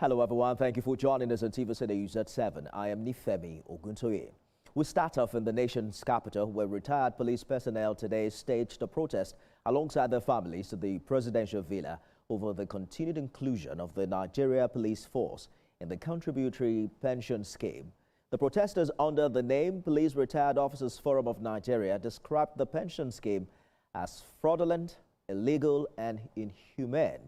Hello everyone, thank you for joining us on TV News at 7. I am Nifemi Oguntoye. We start off in the nation's capital, where retired police personnel today staged a protest alongside their families to the presidential villa over the continued inclusion of the Nigeria Police Force in the Contributory Pension Scheme. The protesters, under the name Police Retired Officers Forum of Nigeria, described the pension scheme as fraudulent, illegal and inhumane.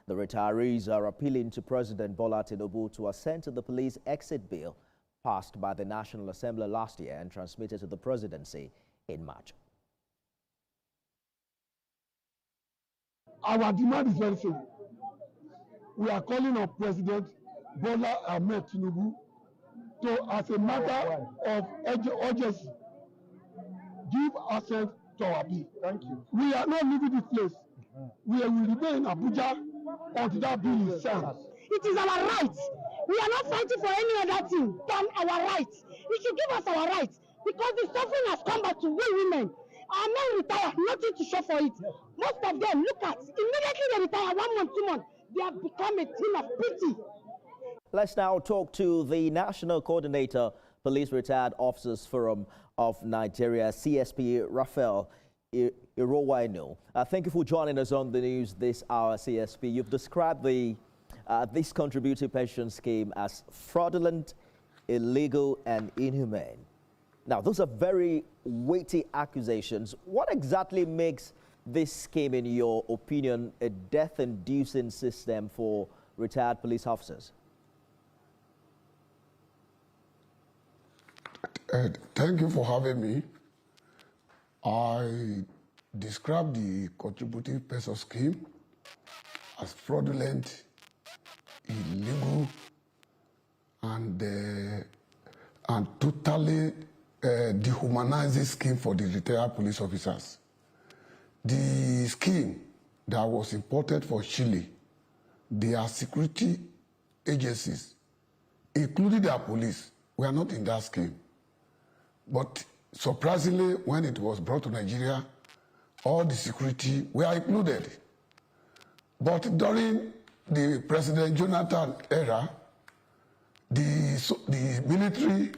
The retirees are appealing to President Bola Tinubu to assent to the police exit bill passed by the National Assembly last year and transmitted to the presidency in March. Our demand is very simple. We are calling on President Bola Ahmed Tinubu to, as a matter of urgency, give assent to our bill. Thank you. We are not leaving this place. We will remain in Abuja until that bill is signed. It is our right. We are not fighting for any other thing than our rights. You should give us our rights, because the suffering has come back to we women. Our men retire, nothing to show for it. Most of them, look at, immediately they retire, 1 month, 2 months, they have become a thing of pity. Let's now talk to the National Coordinator, Police Retired Officers Forum of Nigeria, CSP Raphael Irowainu. Thank you for joining us on the news this hour, CSP. You've described this contributory pension scheme as fraudulent, illegal and inhumane. Now, those are very weighty accusations. What exactly makes this scheme, in your opinion, a death-inducing system for retired police officers? Thank you for having me. I describe the contributory pension scheme as fraudulent, illegal, and totally dehumanizing scheme for the retired police officers. The scheme that was imported for Chile, their security agencies, including their police, were not in that scheme. But surprisingly, when it was brought to Nigeria, all the security were included. But during the President Jonathan era, the military,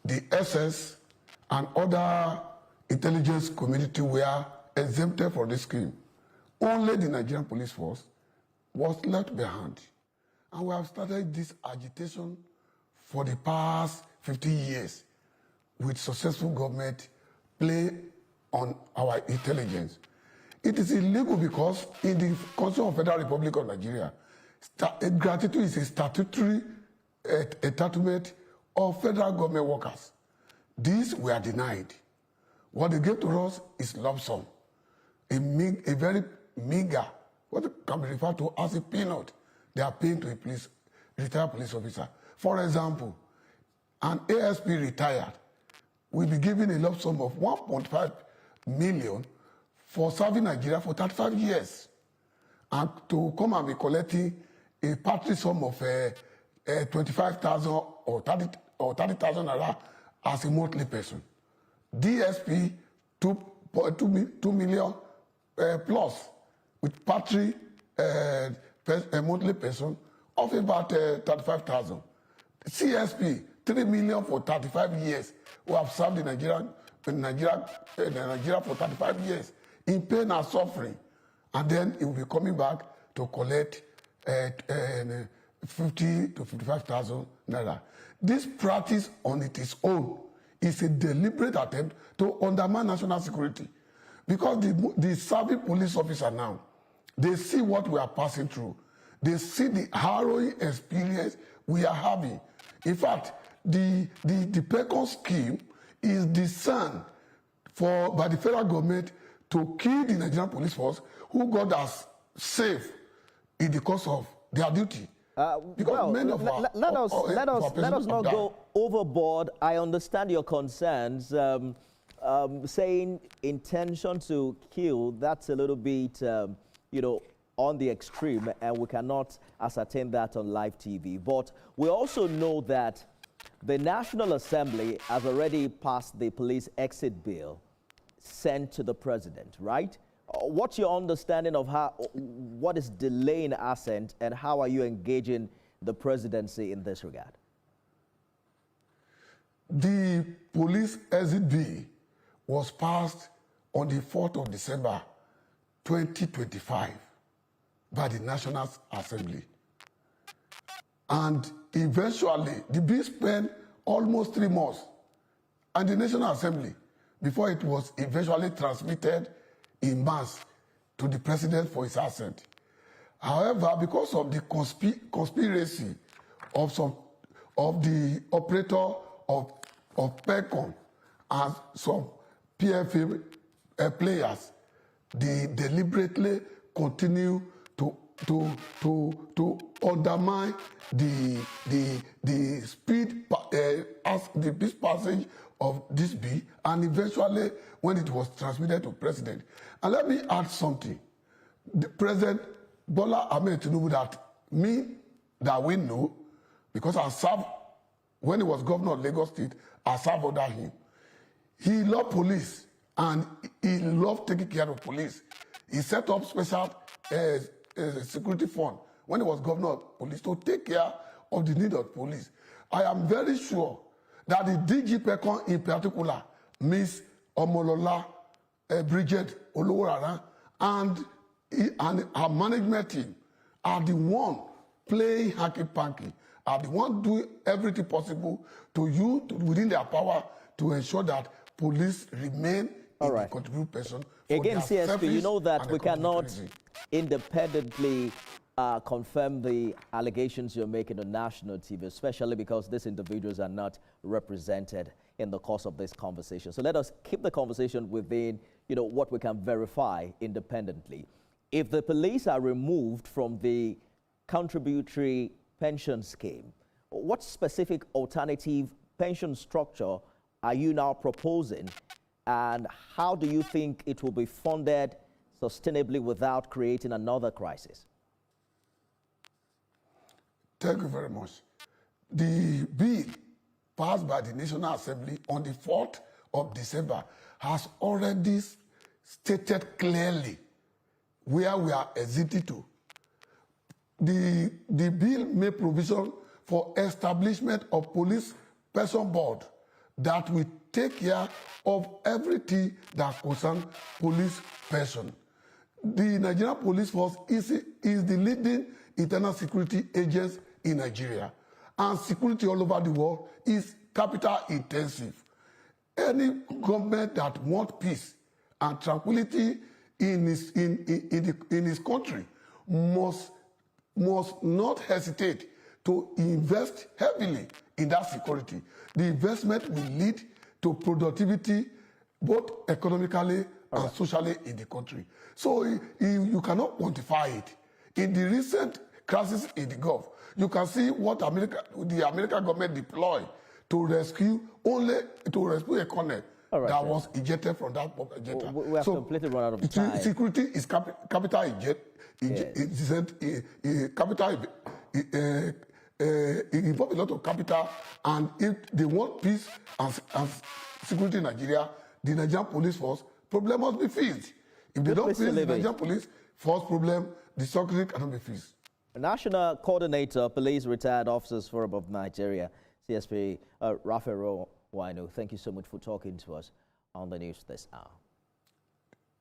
the SS, and other intelligence community were exempted from this scheme. Only the Nigerian police force was left behind. And we have started this agitation for the past 15 years with successful government play on our intelligence. It is illegal because in the Constitution of Federal Republic of Nigeria, gratitude is a statutory entitlement of federal government workers. These were denied. What they gave to us is lump sum, a very meager, what can be referred to as a peanut, they are paying to a retired police officer. For example, an ASP retired will be given a lump sum of 1.5 million for serving Nigeria for 35 years, and to come and be collecting a paltry sum of 25,000 or 30,000 naira as a monthly person. DSP 2 million plus with paltry monthly person of about 35,000. CSP 3 million for 35 years, who have served in Nigeria for 35 years in pain and suffering, and then he will be coming back to collect 50 to 55,000 naira. This practice on its own is a deliberate attempt to undermine national security, because the serving police officer now, they see what we are passing through. They see the harrowing experience we are having. In fact, the PECON scheme is designed by the federal government to kill the Nigerian police force, who got us safe in the course of their duty. Let us not go overboard. I understand your concerns. Saying intention to kill, that's a little bit, on the extreme, and we cannot ascertain that on live TV. But we also know that the National Assembly has already passed the police exit bill sent to the president, right? What's your understanding of what is delaying assent, and how are you engaging the presidency in this regard? The police exit bill was passed on the 4th of December 2025 by the National Assembly. And eventually, the bill spent almost 3 months at the National Assembly before it was eventually transmitted in mass to the president for his assent. However, because of the conspiracy of the operator of PECON and some PFA players, they deliberately continue to undermine the speed passage of this bill, and eventually when it was transmitted to president. And let me add something. The President Bola Ahmed Tinubu that we know, because I served when he was governor of Lagos State, I served under him. He loved police and he loved taking care of police. He set up special security fund when he was governor of police to take care of the need of police. I am very sure that the DG PECON in particular, Miss Omolola Bridget Oloworara, and our management team are the one playing hanky-panky, are the one doing everything possible within their power to ensure that police remain in the contributory pension. Again, CSP, you know that we cannot independently confirm the allegations you're making on national TV, especially because these individuals are not represented in the course of this conversation. So let us keep the conversation within, what we can verify independently. If the police are removed from the Contributory Pension Scheme, what specific alternative pension structure are you now proposing, and how do you think it will be funded sustainably without creating another crisis? Thank you very much. The bill passed by the National Assembly on the 4th of December has already stated clearly where we are exiting to. The bill made provision for establishment of police pension board that will take care of everything that concerns police pension. The Nigerian Police Force is the leading internal security agency in Nigeria, and security all over the world is capital intensive. Any government that wants peace and tranquility in his country must not hesitate to invest heavily in that security. The investment will lead to productivity, both economically and socially in the country. So you cannot quantify it. In the recent crisis in the Gulf, you can see what the American government deployed to rescue a colonel that was ejected from that ejector. We have completely run out of time. Security is capital it involves a lot of capital, and if they want peace and security in Nigeria, the Nigerian Police Force problem must be fixed. If they don't fix the Nigerian Police Force problem, the security cannot be fixed. National Coordinator, Police Retired Officers Forum of Nigeria, CSP Raphael Wino, thank you so much for talking to us on the news this hour.